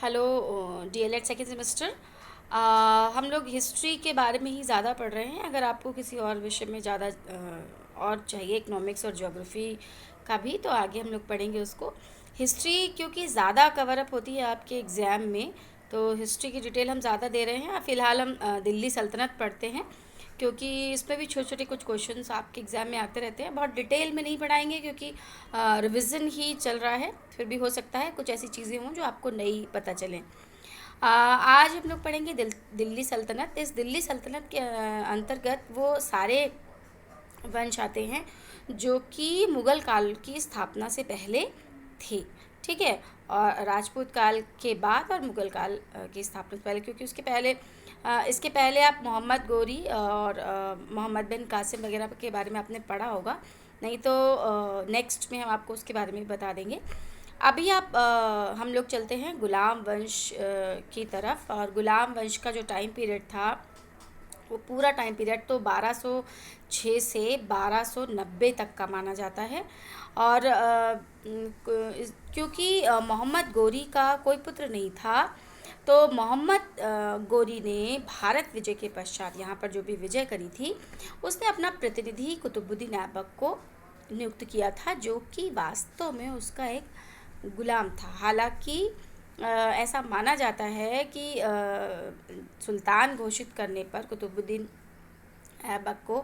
Hello DElEd second semester. हम लोग history के बारे में ही ज़्यादा पढ़ रहे हैं। अगर आपको किसी और विषय में ज़्यादा और चाहिए, इकोनॉमिक्स और ज्योग्राफी का भी, तो आगे हम लोग पढ़ेंगे उसको। हिस्ट्री क्योंकि ज़्यादा कवर अप होती है आपके एग्ज़ाम में, तो हिस्ट्री की डिटेल हम ज़्यादा दे रहे हैं। फ़िलहाल हम दिल्ली सल्तनत पढ़ते हैं, क्योंकि इसमें भी छोटे छोटे कुछ क्वेश्चंस आपके एग्ज़ाम में आते रहते हैं। बहुत डिटेल में नहीं पढ़ाएंगे क्योंकि रिवीजन ही चल रहा है। फिर भी हो सकता है कुछ ऐसी चीज़ें हों जो आपको नहीं पता चलें। आज हम लोग पढ़ेंगे दिल्ली सल्तनत। इस दिल्ली सल्तनत के अंतर्गत वो सारे वंश आते हैं जो कि मुग़ल काल की स्थापना से पहले थे। ठीक है। और राजपूत काल के बाद और मुग़ल काल की स्थापना से पहले, क्योंकि इसके पहले आप मोहम्मद गोरी और मोहम्मद बिन कासिम वगैरह के बारे में आपने पढ़ा होगा। नहीं तो नेक्स्ट में हम आपको उसके बारे में भी बता देंगे। अभी हम लोग चलते हैं गुलाम वंश की तरफ। और गुलाम वंश का जो टाइम पीरियड था, वो पूरा टाइम पीरियड तो 1206 से 1290 तक का माना जाता है। और क्योंकि मोहम्मद गोरी का कोई पुत्र नहीं था, तो मोहम्मद गोरी ने भारत विजय के पश्चात यहाँ पर जो भी विजय करी थी, उसने अपना प्रतिनिधि कुतुबुद्दीन ऐबक को नियुक्त किया था, जो कि वास्तव में उसका एक गुलाम था। हालांकि ऐसा माना जाता है कि सुल्तान घोषित करने पर कुतुबुद्दीन ऐबक को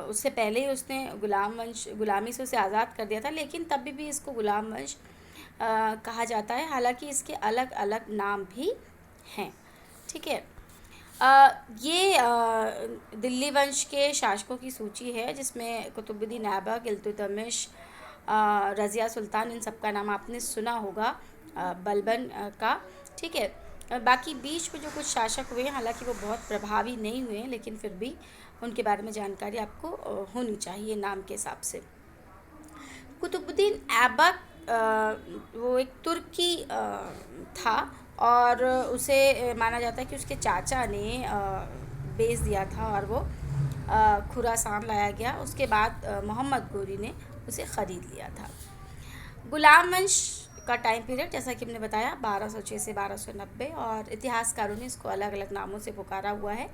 उससे पहले ही उसने गुलामी से उसे आज़ाद कर दिया था, लेकिन तभी भी इसको गुलाम वंश कहा जाता है। हालांकि इसके अलग अलग नाम भी हैं। ठीक है। ये दिल्ली वंश के शासकों की सूची है, जिसमें कुतुबुद्दीन ऐबक, इल्तुतमिश, रज़िया सुल्तान, इन सब का नाम आपने सुना होगा, बलबन का। ठीक है। बाकी बीच में जो कुछ शासक हुए हैं, हालांकि वो बहुत प्रभावी नहीं हुए हैं, लेकिन फिर भी उनके बारे में जानकारी आपको होनी चाहिए नाम के हिसाब से। कुतुबुद्दीन ऐबक वो एक तुर्की था, और उसे माना जाता है कि उसके चाचा ने बेच दिया था, और वो खुरासान लाया गया। उसके बाद मोहम्मद गोरी ने उसे ख़रीद लिया था। गुलाम वंश का टाइम पीरियड, जैसा कि हमने बताया, 1206 से 1290, और इतिहासकारों ने इसको अलग अलग नामों से पुकारा हुआ है।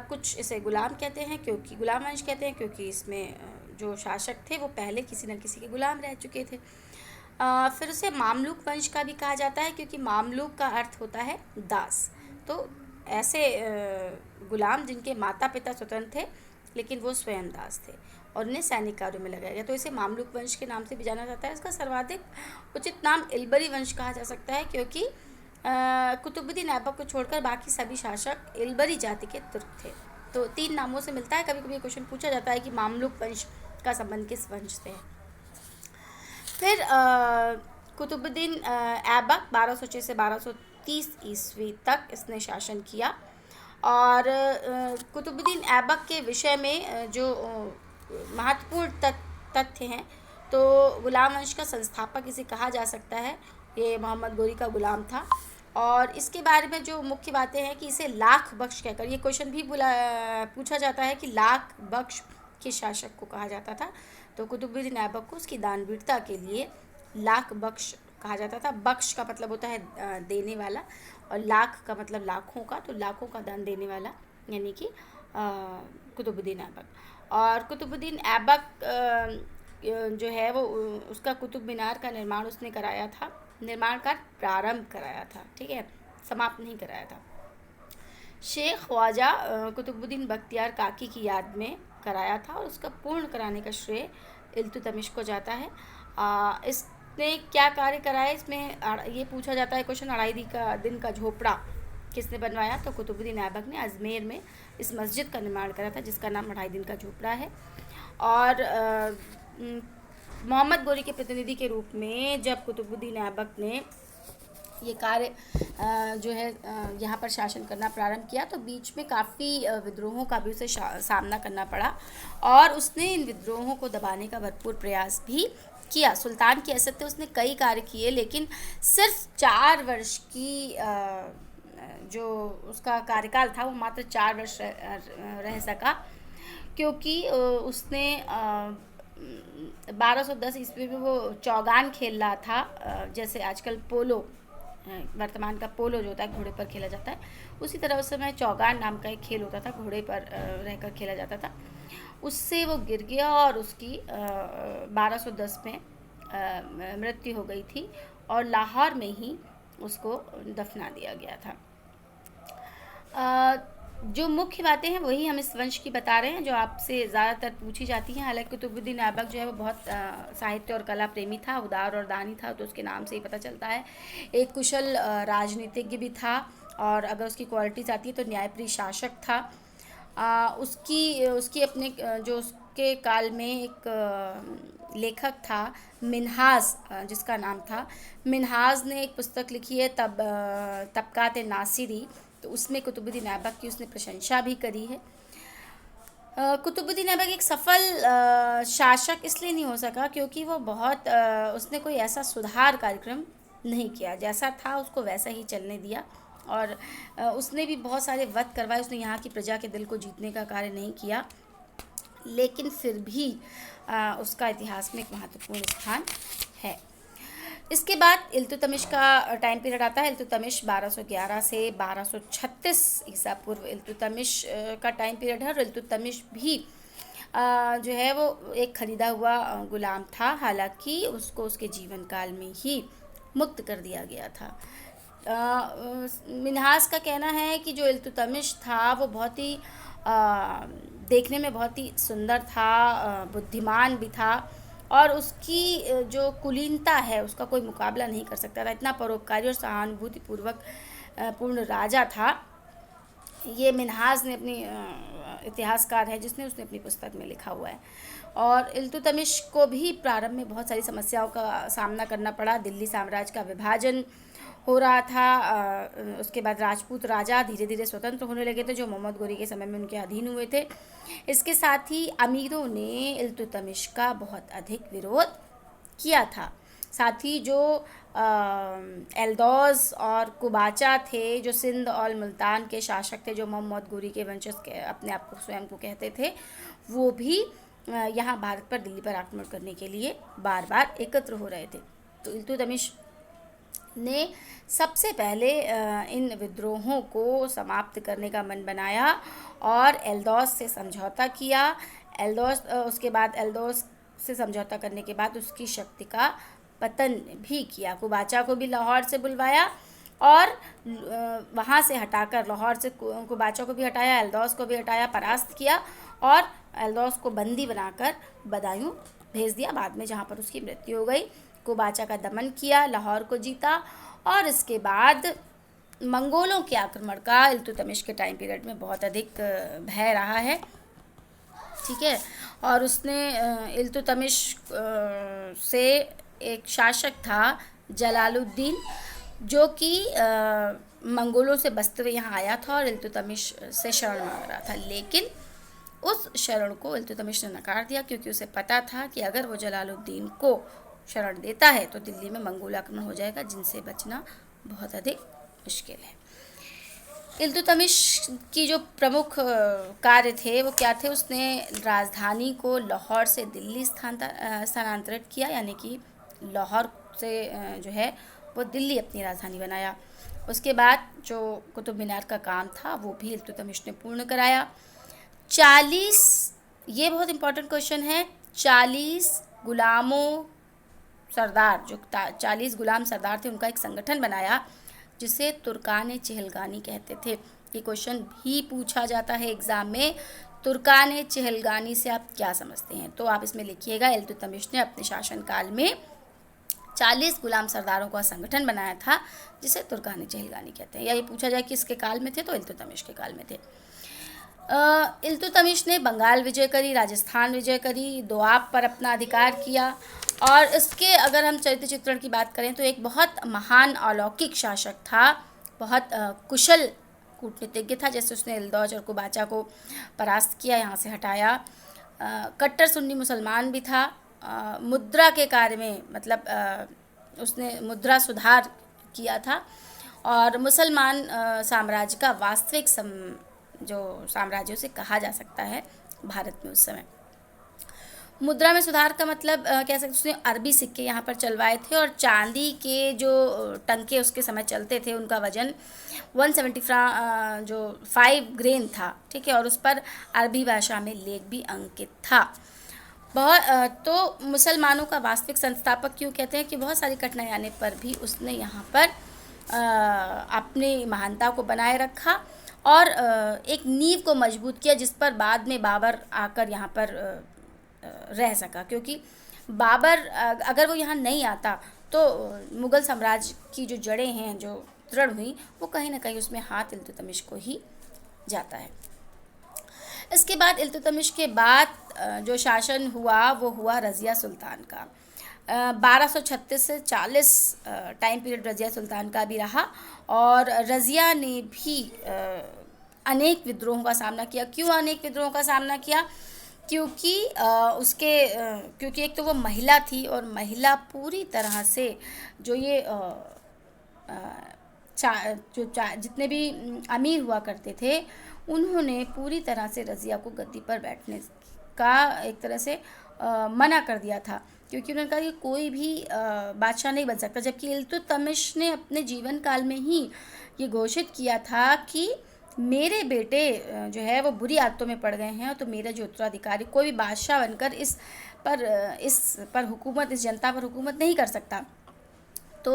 कुछ इसे गुलाम कहते हैं, क्योंकि गुलाम वंश कहते हैं क्योंकि इसमें जो शासक थे वो पहले किसी न किसी के गुलाम रह चुके थे। फिर उसे मामलूक वंश का भी कहा जाता है, क्योंकि मामलूक का अर्थ होता है दास। तो ऐसे गुलाम जिनके माता पिता स्वतंत्र थे, लेकिन वो स्वयं दास थे और उन्हें सैनिक कार्यों में लगाया गया, तो इसे मामलूक वंश के नाम से भी जाना जाता है। इसका सर्वाधिक उचित नाम इल्बरी वंश कहा जा सकता है, क्योंकि कुतुबुद्दीन ऐबक को छोड़कर बाकी सभी शासक इल्बरी जाति के तुर्क थे। तो 3 नामों से मिलता है। कभी कभी क्वेश्चन पूछा जाता है कि मामलूक वंश का संबंध किस वंश से है। फिर कुतुबुद्दीन ऐबक 1206 से 1230 ईस्वी तक इसने शासन किया। और कुतुबुद्दीन ऐबक के विषय में जो महत्वपूर्ण तथ्य हैं, तो गुलाम वंश का संस्थापक इसे कहा जा सकता है। ये मोहम्मद गोरी का गुलाम था। और इसके बारे में जो मुख्य बातें हैं कि इसे लाख बख्श कहकर, ये क्वेश्चन भी पूछा जाता है कि लाख बख्श किस शासक को कहा जाता था। तो कुतुबुद्दीन ऐबक को उसकी दानवीरता के लिए लाख बख्श कहा जाता था। बख्श का मतलब होता है देने वाला, और लाख का मतलब लाखों का, तो लाखों का दान देने वाला, यानी कि कुतुबुद्दीन ऐबक। और कुतुबुद्दीन ऐबक जो है वो उसका कुतुब मीनार का निर्माण उसने कराया था, निर्माण का प्रारंभ कराया था। ठीक है, समाप्त नहीं कराया था। शेख ख्वाजा कुतुबुद्दीन बख्तियार काकी की याद में कराया था, और उसका पूर्ण कराने का श्रेय इल्तुतमिश को जाता है। इसने क्या कार्य कराया, इसमें ये पूछा जाता है क्वेश्चन, अढ़ाई दिन का झोपड़ा किसने बनवाया। तो कुतुबुद्दीन ऐबक ने अजमेर में इस मस्जिद का निर्माण करा था, जिसका नाम अढ़ाई दिन का झोपड़ा है। और मोहम्मद गोरी के प्रतिनिधि के रूप में जब कुतुबुद्दीन ऐबक ने ये कार्य जो है यहाँ पर शासन करना प्रारंभ किया, तो बीच में काफ़ी विद्रोहों का भी उसे सामना करना पड़ा, और उसने इन विद्रोहों को दबाने का भरपूर प्रयास भी किया। सुल्तान की हैसियत से उसने कई कार्य किए, लेकिन सिर्फ 4 वर्ष की जो उसका कार्यकाल था, वो मात्र 4 वर्ष रह सका, क्योंकि उसने 1210 ईस्वी में वो चौगान खेल रहा था, जैसे आजकल पोलो वर्तमान का पोलो जो होता है घोड़े पर खेला जाता है, उसी तरह उस समय चौगान नाम का एक खेल होता था, घोड़े पर रहकर खेला जाता था। उससे वो गिर गया और उसकी 1210 में मृत्यु हो गई थी और लाहौर में ही उसको दफना दिया गया था। जो मुख्य बातें हैं वही हम इस वंश की बता रहे हैं जो आपसे ज़्यादातर पूछी जाती हैं। हालांकि कुतुबुद्दीन ऐबक जो है वो बहुत साहित्य और कला प्रेमी था, उदार और दानी था, तो उसके नाम से ही पता चलता है। एक कुशल राजनीतिज्ञ भी था और अगर उसकी क्वालिटीज़ आती है तो न्यायप्रिय शासक था। उसकी अपने जो उसके काल में एक लेखक था मिन्हाज, जिसका नाम था मिन्हाज, ने एक पुस्तक लिखी है तबकात नासिरी, तो उसमें कुतुबुद्दीन ऐबक की उसने प्रशंसा भी करी है। कुतुबुद्दीन ऐबक एक सफल शासक इसलिए नहीं हो सका क्योंकि वो उसने कोई ऐसा सुधार कार्यक्रम नहीं किया, जैसा था उसको वैसा ही चलने दिया और उसने भी बहुत सारे वध करवाए, उसने यहाँ की प्रजा के दिल को जीतने का कार्य नहीं किया, लेकिन फिर भी उसका इतिहास में एक महत्वपूर्ण स्थान है। इसके बाद इल्तुतमिश का टाइम पीरियड आता है। इल्तुतमिश 1211 से 1236 ईसा पूर्व इल्तुतमिश का टाइम पीरियड है और इल्तुतमिश भी जो है वो एक खरीदा हुआ गुलाम था, हालांकि उसको उसके जीवन काल में ही मुक्त कर दिया गया था। मिन्हाज का कहना है कि जो इल्तुतमिश था वो बहुत ही देखने में बहुत ही सुंदर था, बुद्धिमान भी था और उसकी जो कुलीनता है उसका कोई मुकाबला नहीं कर सकता था। इतना परोपकारी और सहानुभूतिपूर्वक पूर्ण राजा था। ये मिन्हाज ने अपनी इतिहासकार है जिसने उसने अपनी पुस्तक में लिखा हुआ है। और इल्तुतमिश को भी प्रारंभ में बहुत सारी समस्याओं का सामना करना पड़ा। दिल्ली साम्राज्य का विभाजन हो रहा था, उसके बाद राजपूत राजा धीरे धीरे स्वतंत्र होने लगे थे जो मोहम्मद गोरी के समय में उनके अधीन हुए थे। इसके साथ ही अमीरों ने इल्तुतमिश का बहुत अधिक विरोध किया था। साथ ही जो एल्दौज़ और कुबाचा थे जो सिंध और मुल्तान के शासक थे, जो मोहम्मद गोरी के वंशज के अपने आप को स्वयं को कहते थे, वो भी यहाँ भारत पर दिल्ली पर आक्रमण करने के लिए बार बार एकत्र हो रहे थे। तो इल्तुतमिश ने सबसे पहले इन विद्रोहों को समाप्त करने का मन बनाया और एल्दौस से समझौता किया। उसके बाद एल्दौस से समझौता करने के बाद उसकी शक्ति का पतन भी किया। कुबाचा को भी लाहौर से बुलवाया और वहाँ से हटाकर लाहौर से कुबाचा को भी हटाया, एल्दौस को भी हटाया, परास्त किया और एल्दौस को बंदी बनाकर बदायूं भेज दिया, बाद में जहाँ पर उसकी मृत्यु हो गई। कुबाचा का दमन किया, लाहौर को जीता और इसके बाद मंगोलों के आक्रमण का इल्तुतमिश के टाइम पीरियड में बहुत अधिक भय रहा है। ठीक है, और उसने इल्तुतमिश से एक शासक था जलालुद्दीन जो कि मंगोलों से बचते हुए यहाँ आया था और इल्तुतमिश से शरण मांग रहा था, लेकिन उस शरण को इल्तुतमिश ने नकार दिया क्योंकि उसे पता था कि अगर वो जलालुद्दीन को शरण देता है तो दिल्ली में मंगोल आक्रमण हो जाएगा जिनसे बचना बहुत अधिक मुश्किल है। इल्तुतमिश की जो प्रमुख कार्य थे वो क्या थे, उसने राजधानी को लाहौर से दिल्ली स्थानांतरित किया, यानी कि लाहौर से जो है वो दिल्ली अपनी राजधानी बनाया। उसके बाद जो कुतुब मीनार का काम था वो भी इल्तुतमिश ने पूर्ण कराया। 40, ये बहुत इंपॉर्टेंट क्वेश्चन है, 40 गुलामों सरदार, जो 40 गुलाम सरदार थे, उनका एक संगठन बनाया जिसे तुर्कान चहलगानी कहते थे। ये क्वेश्चन भी पूछा जाता है एग्ज़ाम में, तुर्कान चहलगानी से आप क्या समझते हैं, तो आप इसमें लिखिएगा इल्तुतमिश ने अपने शासनकाल में 40 गुलाम सरदारों का संगठन बनाया था जिसे तुर्कान चहलगानी कहते हैं। या ये पूछा जाए किसके काल में थे, तो इल्तुतमिश के काल में थे। इल्तुतमिश ने बंगाल विजय करी, राजस्थान विजय करी, दोआब पर अपना अधिकार किया और इसके अगर हम चरित्र चित्रण की बात करें तो एक बहुत महान अलौकिक शासक था, बहुत कुशल कूटनीतिज्ञ था। जैसे उसने एल्दौज और कुबाचा को परास्त किया, यहाँ से हटाया। कट्टर सुन्नी मुसलमान भी था। मुद्रा के कार्य में मतलब उसने मुद्रा सुधार किया था और मुसलमान साम्राज्य का वास्तविक जो साम्राज्यों से कहा जा सकता है भारत में उस समय। मुद्रा में सुधार का मतलब कह सकते उसने अरबी सिक्के यहाँ पर चलवाए थे, और चांदी के जो टंके उसके समय चलते थे उनका वजन 175 जो 5 ग्रेन था, ठीक है, और उस पर अरबी भाषा में लेख भी अंकित था। बहुत तो मुसलमानों का वास्तविक संस्थापक क्यों कहते हैं कि बहुत सारी कठिनाई आने पर भी उसने यहाँ पर अपनी महानता को बनाए रखा और एक नींव को मजबूत किया, जिस पर बाद में बाबर आकर यहाँ पर रह सका। क्योंकि बाबर अगर वो यहाँ नहीं आता तो मुग़ल साम्राज्य की जो जड़ें हैं जो दृढ़ हुई, वो कहीं ना कहीं उसमें हाथ इल्तुतमिश को ही जाता है। इसके बाद इल्तुतमिश के बाद जो शासन हुआ वो हुआ रज़िया सुल्तान का। 1236 से 40 टाइम पीरियड रज़िया सुल्तान का भी रहा, और रज़िया ने भी अनेक विद्रोहों का सामना किया। क्यों अनेक विद्रोहों का सामना किया? क्योंकि क्योंकि एक तो वो महिला थी, और महिला पूरी तरह से जो ये जितने भी अमीर हुआ करते थे उन्होंने पूरी तरह से रज़िया को गद्दी पर बैठने का एक तरह से मना कर दिया था, क्योंकि उन्होंने कहा कि कोई भी बादशाह नहीं बन सकता। जबकि इल्तुतमिश ने अपने जीवन काल में ही ये घोषित किया था कि मेरे बेटे जो है वो बुरी आदतों में पड़ गए हैं, तो मेरा जो उत्तराधिकारी कोई भी बादशाह बनकर इस पर हुकूमत, इस जनता पर हुकूमत नहीं कर सकता। तो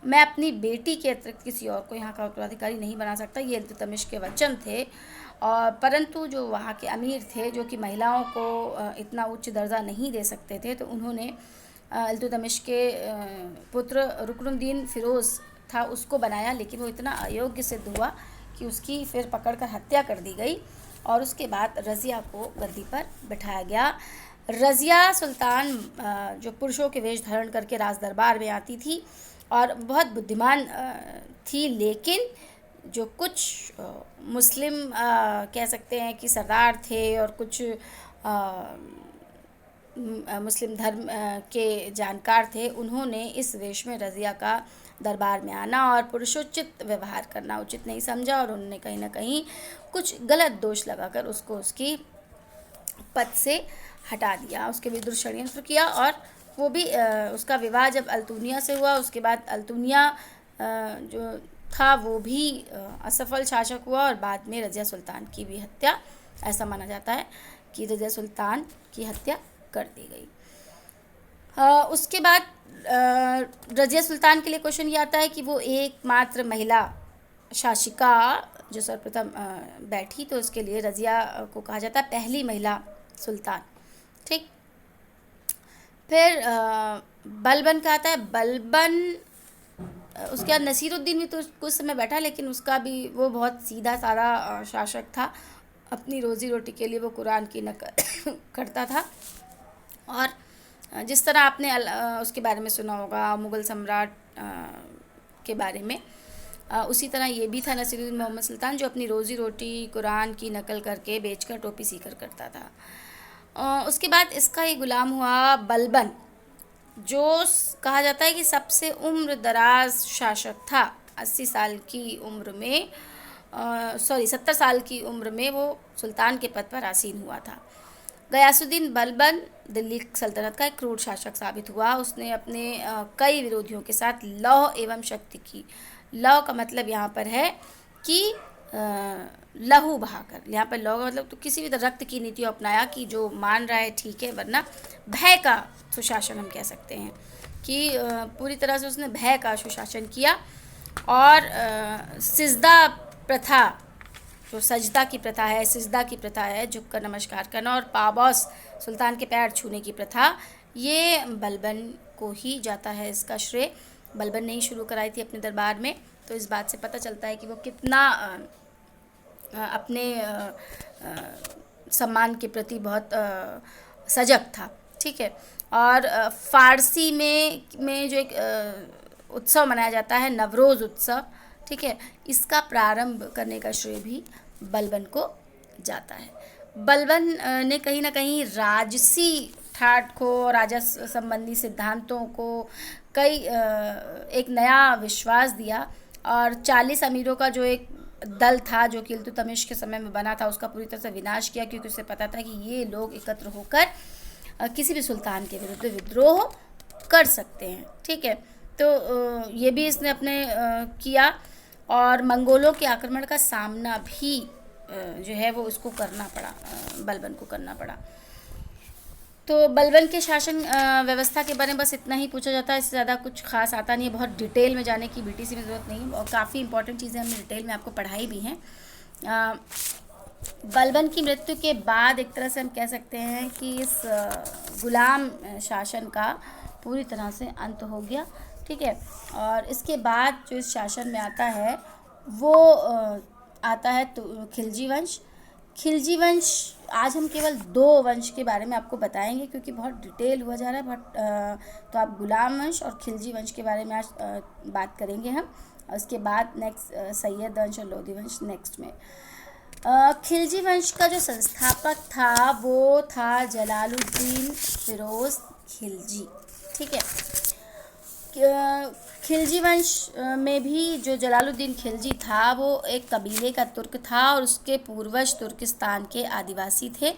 मैं अपनी बेटी के अतिरिक्त किसी और को यहाँ का उत्तराधिकारी नहीं बना सकता। ये इल्तुतमिश के वचन थे। और परंतु जो वहाँ के अमीर थे, जो कि महिलाओं को इतना उच्च दर्जा नहीं दे सकते थे, तो उन्होंने इल्तुतमिश के पुत्र रुकनुद्दीन फ़िरोज़ था उसको बनाया, लेकिन वो इतना अयोग्य सिद्ध हुआ कि उसकी फिर पकड़कर हत्या कर दी गई, और उसके बाद रज़िया को गद्दी पर बिठाया गया। रज़िया सुल्तान जो पुरुषों के वेश धारण करके राज दरबार में आती थी और बहुत बुद्धिमान थी, लेकिन जो कुछ मुस्लिम कह सकते हैं कि सरदार थे और कुछ मुस्लिम धर्म के जानकार थे, उन्होंने इस वेश में रज़िया का दरबार में आना और पुरुषोचित व्यवहार करना उचित नहीं समझा, और उन्होंने कहीं ना कहीं कुछ गलत दोष लगाकर उसको उसकी पद से हटा दिया, उसके विरुद्ध षड्यंत्र किया। और वो भी उसका विवाह जब अल्तुनिया से हुआ, उसके बाद अल्तुनिया जो था वो भी असफल शासक हुआ, और बाद में रज़िया सुल्तान की भी हत्या, ऐसा माना जाता है कि रज़िया सुल्तान की हत्या कर दी गई। उसके बाद रज़िया सुल्तान के लिए क्वेश्चन ये आता है कि वो एकमात्र महिला शासिका जो सर्वप्रथम बैठी, तो उसके लिए रज़िया को कहा जाता है पहली महिला सुल्तान, ठीक। फिर बलबन का आता है। बलबन उसके बाद नसीरुद्दीन भी तो कुछ समय बैठा, लेकिन उसका भी वो बहुत सीधा साधा शासक था। अपनी रोज़ी रोटी के लिए वो कुरान की नकल करता था, और जिस तरह आपने उसके बारे में सुना होगा मुग़ल सम्राट के बारे में, उसी तरह ये भी था नसीरुद्दीन मोहम्मद सुल्तान, जो अपनी रोज़ी रोटी कुरान की नकल करके बेचकर टोपी सीकर करता था। उसके बाद इसका ही गुलाम हुआ बलबन, जो कहा जाता है कि सबसे उम्र दराज शासक था। 80 साल की उम्र में 70 साल की उम्र में वो सुल्तान के पद पर आसीन हुआ था। गयासुद्दीन बलबन दिल्ली सल्तनत का एक क्रूर शासक साबित हुआ। उसने अपने कई विरोधियों के साथ लौह एवं शक्ति की, लौह का मतलब यहाँ पर है कि लहू बहाकर, यहाँ पर लौह का मतलब तो किसी भी तरह रक्त की नीति अपनाया कि जो मान रहा है ठीक है, वरना भय का सुशासन हम कह सकते हैं कि पूरी तरह से उसने भय का सुशासन किया। और सिजदा प्रथा, जो सजदा की प्रथा है, सिजदा की प्रथा है, झुककर नमस्कार करना, और पाबौस सुल्तान के पैर छूने की प्रथा, ये बलबन को ही जाता है। इसका श्रेय बलबन ने ही शुरू कराई थी अपने दरबार में। तो इस बात से पता चलता है कि वो कितना अपने सम्मान के प्रति बहुत सजग था, ठीक है। और फ़ारसी में जो एक उत्सव मनाया जाता है, नवरोज़ उत्सव, ठीक है, इसका प्रारंभ करने का श्रेय भी बलबन को जाता है। बलबन ने कहीं ना कहीं राजसी ठाठ को, राजस्व संबंधी सिद्धांतों को एक नया विश्वास दिया, और 40 अमीरों का जो एक दल था जो कि इल्तुतमिश के समय में बना था, उसका पूरी तरह से विनाश किया, क्योंकि उसे पता था कि ये लोग एकत्र होकर किसी भी सुल्तान के विरुद्ध विद्रोह कर सकते हैं। ठीक है, तो ये भी इसने अपने किया, और मंगोलों के आक्रमण का सामना भी जो है वो उसको करना पड़ा, बलबन को करना पड़ा। तो बलबन के शासन व्यवस्था के बारे में बस इतना ही पूछा जाता है, इससे ज़्यादा कुछ खास आता नहीं है। बहुत डिटेल में जाने की बीटीसी में ज़रूरत नहीं है, और काफ़ी इंपॉर्टेंट चीज़ें हमने डिटेल में आपको पढ़ाई भी हैं। बलबन की मृत्यु के बाद एक तरह से हम कह सकते हैं कि इस गुलाम शासन का पूरी तरह से अंत हो गया। ठीक है, और इसके बाद जो इस शासन में आता है वो आता है तो खिलजी वंश। खिलजी वंश, आज हम केवल 2 वंश के बारे में आपको बताएंगे क्योंकि बहुत डिटेल हुआ जा रहा है, तो आप गुलाम वंश और खिलजी वंश के बारे में आज बात करेंगे हम। उसके बाद नेक्स्ट सैयद वंश और लोधी वंश नेक्स्ट में। खिलजी वंश का जो संस्थापक था वो था जलालुद्दीन फिरोज खिलजी। ठीक है, खिलजी वंश में भी जो जलालुद्दीन खिलजी था वो एक कबीले का तुर्क था, और उसके पूर्वज तुर्किस्तान के आदिवासी थे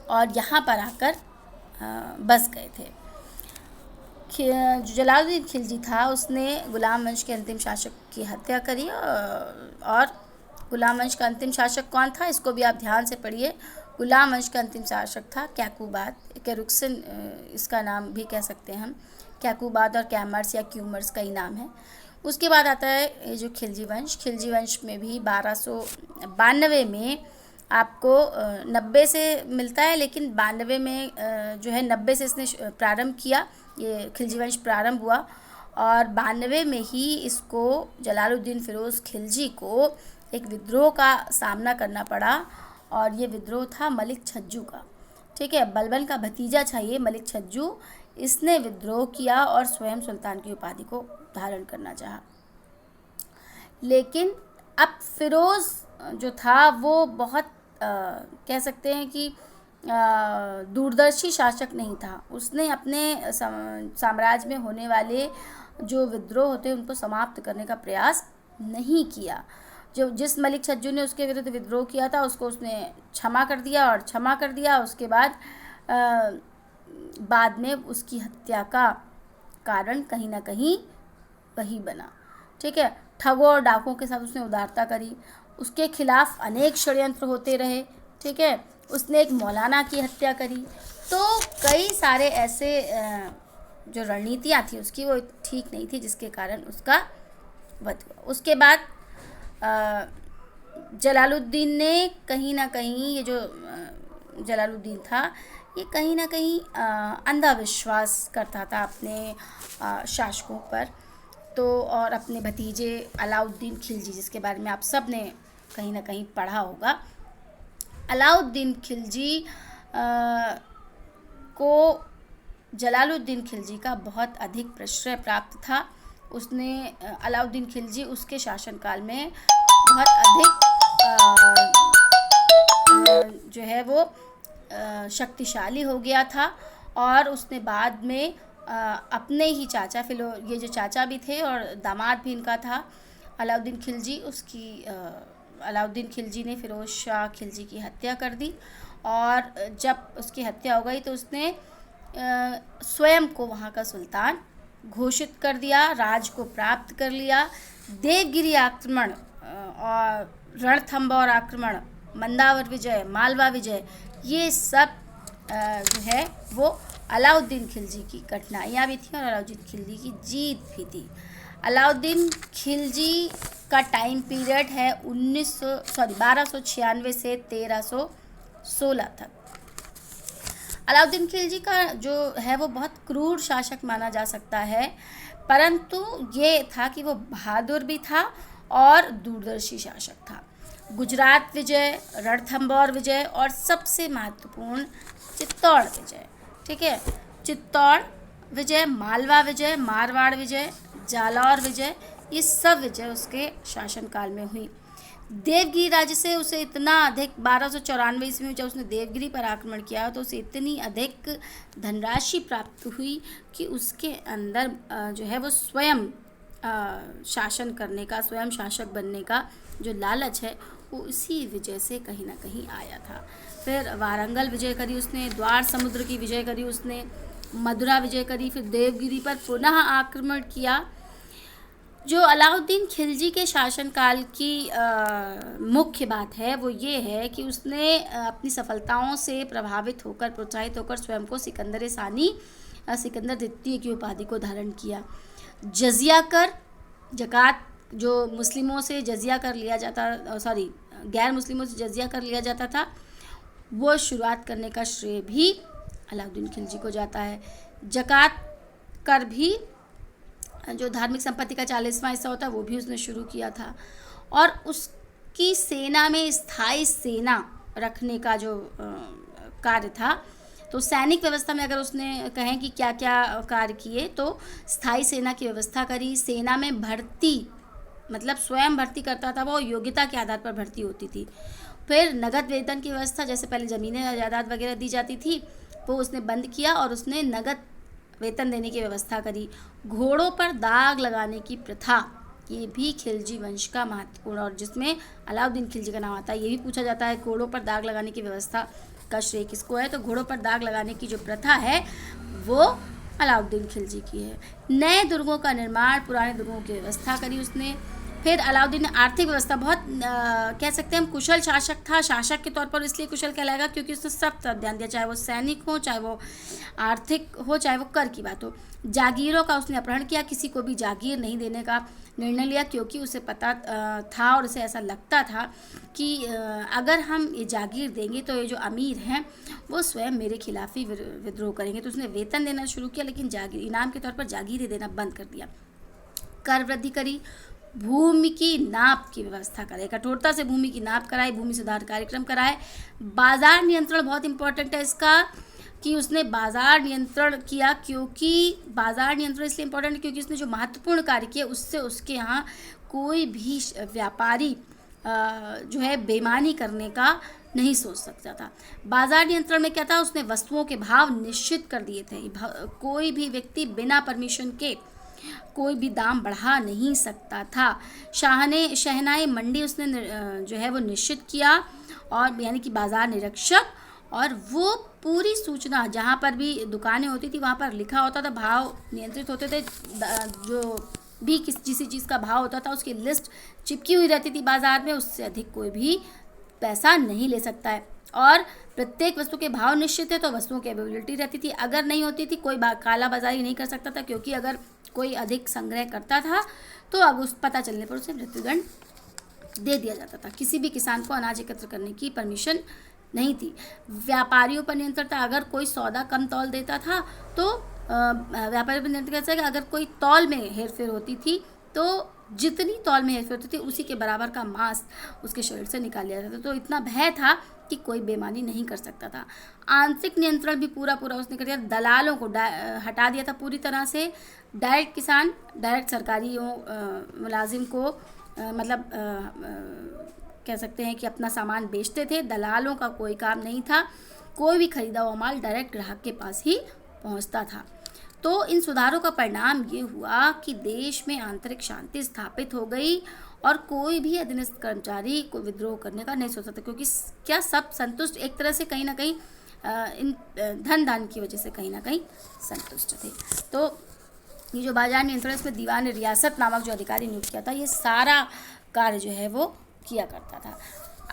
और यहाँ पर आकर बस गए थे। जो जलालुद्दीन खिलजी था उसने गुलाम वंश के अंतिम शासक की हत्या करी, और गुलाम वंश का अंतिम शासक कौन था इसको भी आप ध्यान से पढ़िए। गुलाम वंश का अंतिम शासक था कैकुबाद, केरुक्सिन इसका नाम भी कह सकते हैं हम। कैकुबाद और कैमर्स या क्यूमर्स का ही नाम है। उसके बाद आता है ये जो खिलजी वंश। खिलजी वंश में भी 1292 में आपको 90 से मिलता है, लेकिन 92 में जो है 90 से इसने प्रारंभ किया, ये खिलजी वंश प्रारंभ हुआ, और 92 में ही इसको जलालुद्दीन फिरोज़ खिलजी को एक विद्रोह का सामना करना पड़ा, और ये विद्रोह था मलिक छज्जू का। ठीक है, बलबन का भतीजा था ये मलिक छज्जू। इसने विद्रोह किया और स्वयं सुल्तान की उपाधि को धारण करना चाहा, लेकिन अब फिरोज़ जो था वो बहुत कह सकते हैं कि दूरदर्शी शासक नहीं था। उसने अपने साम्राज्य में होने वाले जो विद्रोह होते उनको समाप्त करने का प्रयास नहीं किया। जिस मलिक छज्जू ने उसके विरुद्ध विद्रोह किया था उसको उसने क्षमा कर दिया। उसके बाद में उसकी हत्या का कारण कहीं ना कहीं वही बना। ठीक है, ठगों और डाकुओं के साथ उसने उदारता करी, उसके खिलाफ अनेक षड्यंत्र होते रहे। ठीक है, उसने एक मौलाना की हत्या करी। तो कई सारे ऐसे जो रणनीतियाँ थी उसकी वो ठीक नहीं थी, जिसके कारण उसका वध हुआ। उसके बाद जलालुद्दीन ने कहीं ना कहीं, ये जो जलालुद्दीन था ये कहीं ना कहीं अंधविश्वास करता था अपने शासकों पर, तो और अपने भतीजे अलाउद्दीन खिलजी, जिसके बारे में आप सब ने कहीं ना कहीं पढ़ा होगा। अलाउद्दीन खिलजी को जलालुद्दीन खिलजी का बहुत अधिक प्रश्रय प्राप्त था। उसने अलाउद्दीन खिलजी उसके शासनकाल में बहुत अधिक जो है वो शक्तिशाली हो गया था, और उसने बाद में अपने ही चाचा, ये जो चाचा भी थे और दामाद भी इनका था अलाउद्दीन खिलजी, अलाउद्दीन खिलजी ने फिरोज शाह खिलजी की हत्या कर दी। और जब उसकी हत्या हो गई तो उसने स्वयं को वहाँ का सुल्तान घोषित कर दिया, राज को प्राप्त कर लिया। देवगिरी आक्रमण और रणथंबोर आक्रमण, मंदावर विजय, मालवा विजय, ये सब जो है वो अलाउद्दीन खिलजी की कठिनाइयाँ भी थी और अलाउद्दीन खिलजी की जीत भी थी। अलाउद्दीन खिलजी का टाइम पीरियड है 1296 से 1316 तक। अलाउद्दीन खिलजी का जो है वो बहुत क्रूर शासक माना जा सकता है, परंतु ये था कि वो बहादुर भी था और दूरदर्शी शासक था। गुजरात विजय, रणथंबोर विजय और सबसे महत्वपूर्ण चित्तौड़ विजय। ठीक है, चित्तौड़ विजय, मालवा विजय, मारवाड़ विजय, जालौर विजय, ये सब विजय उसके शासनकाल में हुई। देवगिरी राज्य से उसे इतना अधिक 1294 ईस्वी में जब उसने देवगिरी पर आक्रमण किया तो उसे इतनी अधिक धनराशि प्राप्त हुई कि उसके अंदर जो है वो स्वयं शासन करने का, स्वयं शासक बनने का जो लालच है वो इसी वजह से कहीं ना कहीं आया था। फिर वारंगल विजय करी उसने, द्वार समुद्र की विजय करी उसने, मदुरा विजय करी, फिर देवगिरी पर पुनः आक्रमण किया। जो अलाउद्दीन खिलजी के शासनकाल की मुख्य बात है वो ये है कि उसने अपनी सफलताओं से प्रभावित होकर, प्रोत्साहित होकर स्वयं को सिकंदर सानी, सिकंदर द्वितीय की उपाधि को धारण किया। जजिया कर, जकात, जो मुस्लिमों से जजिया कर लिया जाता, सॉरी गैर मुस्लिमों से जजिया कर लिया जाता था, वो शुरुआत करने का श्रेय भी अलाउद्दीन खिलजी को जाता है। जकात कर भी, जो धार्मिक संपत्ति का 40वां हिस्सा होता है, वो भी उसने शुरू किया था। और उसकी सेना में स्थायी सेना रखने का जो कार्य था, तो सैनिक व्यवस्था में अगर उसने कहें कि क्या क्या कार्य किए, तो स्थायी सेना की व्यवस्था करी। सेना में भर्ती, मतलब स्वयं भर्ती करता था वो, योग्यता के आधार पर भर्ती होती थी। फिर नगद वेतन की व्यवस्था, जैसे पहले ज़मीनें जायदाद वगैरह दी जाती थी, वो उसने बंद किया और उसने नगद वेतन देने की व्यवस्था करी। घोड़ों पर दाग लगाने की प्रथा, ये भी खिलजी वंश का महत्वपूर्ण, और जिसमें अलाउद्दीन खिलजी का नाम आता है। ये भी पूछा जाता है घोड़ों पर दाग लगाने की व्यवस्था का श्रेय किसको है, तो घोड़ों पर दाग लगाने की जो प्रथा है वो अलाउद्दीन खिलजी की है। नए दुर्गों का निर्माण, पुराने दुर्गों की व्यवस्था करी उसने। फिर अलाउद्दीन ने आर्थिक व्यवस्था, बहुत कह सकते हैं हम कुशल शासक था। शासक के तौर पर इसलिए कुशल कहलाएगा क्योंकि उसने सब तरफ ध्यान दिया, चाहे वो सैनिक हो, चाहे वो आर्थिक हो, चाहे वो कर की बात हो। जागीरों का उसने अपहरण किया, किसी को भी जागीर नहीं देने का निर्णय लिया, क्योंकि उसे पता था और उसे ऐसा लगता था कि अगर हम ये जागीर देंगे तो ये जो अमीर हैं वो स्वयं मेरे खिलाफ ही विद्रोह करेंगे। तो उसने वेतन देना शुरू किया, लेकिन जागीर, इनाम के तौर पर जागीर ही देना बंद कर दिया। कर वृद्धि करी, भूमि की नाप की व्यवस्था कराए, कठोरता से भूमि की नाप कराए, भूमि सुधार कार्यक्रम कराए। बाजार नियंत्रण बहुत इंपॉर्टेंट है इसका, कि उसने बाजार नियंत्रण किया, क्योंकि बाजार नियंत्रण इसलिए इंपॉर्टेंट है क्योंकि उसने जो महत्वपूर्ण कार्य किए उससे उसके यहाँ कोई भी व्यापारी जो है बेईमानी करने का नहीं सोच सकता था। बाजार नियंत्रण में क्या था, उसने वस्तुओं के भाव निश्चित कर दिए थे। कोई भी व्यक्ति बिना परमिशन के कोई भी दाम बढ़ा नहीं सकता था। शहनाई मंडी उसने जो है वो निश्चित किया, और यानी कि बाजार निरीक्षक, और वो पूरी सूचना जहाँ पर भी दुकानें होती थी वहाँ पर लिखा होता था, भाव नियंत्रित होते थे, जो भी किसी चीज़ का भाव होता था उसकी लिस्ट चिपकी हुई रहती थी बाजार में, उससे अधिक कोई भी पैसा नहीं ले सकता है। और प्रत्येक वस्तु के भाव निश्चित है तो वस्तुओं की अवेलेबिलिटी रहती थी, अगर नहीं होती थी कोई काला बाजारी नहीं कर सकता था, क्योंकि अगर कोई अधिक संग्रह करता था तो अब उस पता चलने पर उसे मृत्युदंड दे दिया जाता था। किसी भी किसान को अनाज एकत्र करने की परमिशन नहीं थी। व्यापारियों पर नियंत्रण था, अगर कोई सौदा कम तौल देता था तो व्यापारियों पर नियंत्रण कैसे, अगर कोई तौल में हेरफेर होती थी तो जितनी तौल में हेरफेर होती थी उसी के बराबर का मांस उसके शरीर से निकाल लिया जाता था। तो इतना भय था कि कोई बेईमानी नहीं कर सकता था। आंतरिक नियंत्रण भी पूरा उसने कर दिया, दलालों को हटा दिया था पूरी तरह से। डायरेक्ट किसान, डायरेक्ट सरकारी मुलाजिम को मतलब कह सकते हैं कि अपना सामान बेचते थे, दलालों का कोई काम नहीं था। कोई भी खरीदा हुआ माल डायरेक्ट ग्राहक के पास ही पहुंचता था। तो इन सुधारों का परिणाम ये हुआ कि देश में आंतरिक शांति स्थापित हो गई और कोई भी अधीनस्थ कर्मचारी को विद्रोह करने का नहीं सोचता था, क्योंकि क्या सब संतुष्ट एक तरह से कहीं ना कहीं इन धन दान की वजह से कहीं ना कहीं संतुष्ट थे। तो ये जो बाजार नियंत्रण, इसमें दीवान रियासत नामक जो अधिकारी नियुक्त किया था, ये सारा कार्य जो है वो किया करता था।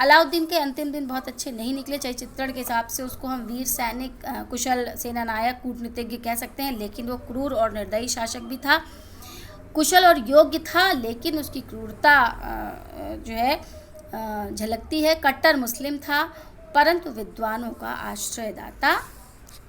अलाउद्दीन के अंतिम दिन बहुत अच्छे नहीं निकले, चाहे चित्रण के हिसाब से उसको हम वीर सैनिक, कुशल सेना नायक, कूटनीतिज्ञ कह सकते हैं, लेकिन वो क्रूर और निर्दयी शासक भी था। कुशल और योग्य था, लेकिन उसकी क्रूरता जो है झलकती है। कट्टर मुस्लिम था, परंतु विद्वानों का आश्रयदाता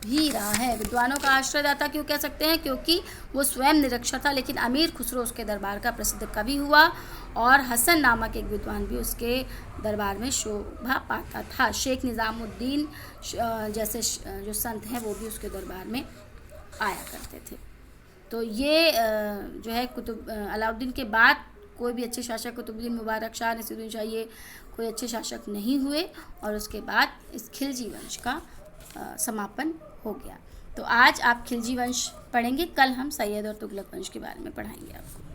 भी रहा है। विद्वानों का आश्रयदाता क्यों कह सकते हैं, क्योंकि वो स्वयं निरक्षर था, लेकिन अमीर खुसरो उसके दरबार का प्रसिद्ध कवि हुआ, और हसन नामक एक विद्वान भी उसके दरबार में शोभा पाता था। शेख निज़ामुद्दीन जैसे जो संत हैं वो भी उसके दरबार में आया करते थे। तो ये जो है अलाउद्दीन के बाद कोई भी अच्छे शासक, कुतुबुद्दीन मुबारक शाह, नसीरुद्दीन शाह, ये कोई अच्छे शासक नहीं हुए, और उसके बाद इस खिलजी वंश का समापन हो गया। तो आज आप खिलजी वंश पढ़ेंगे, कल हम सैयद और तुगलक वंश के बारे में पढ़ाएंगे आपको।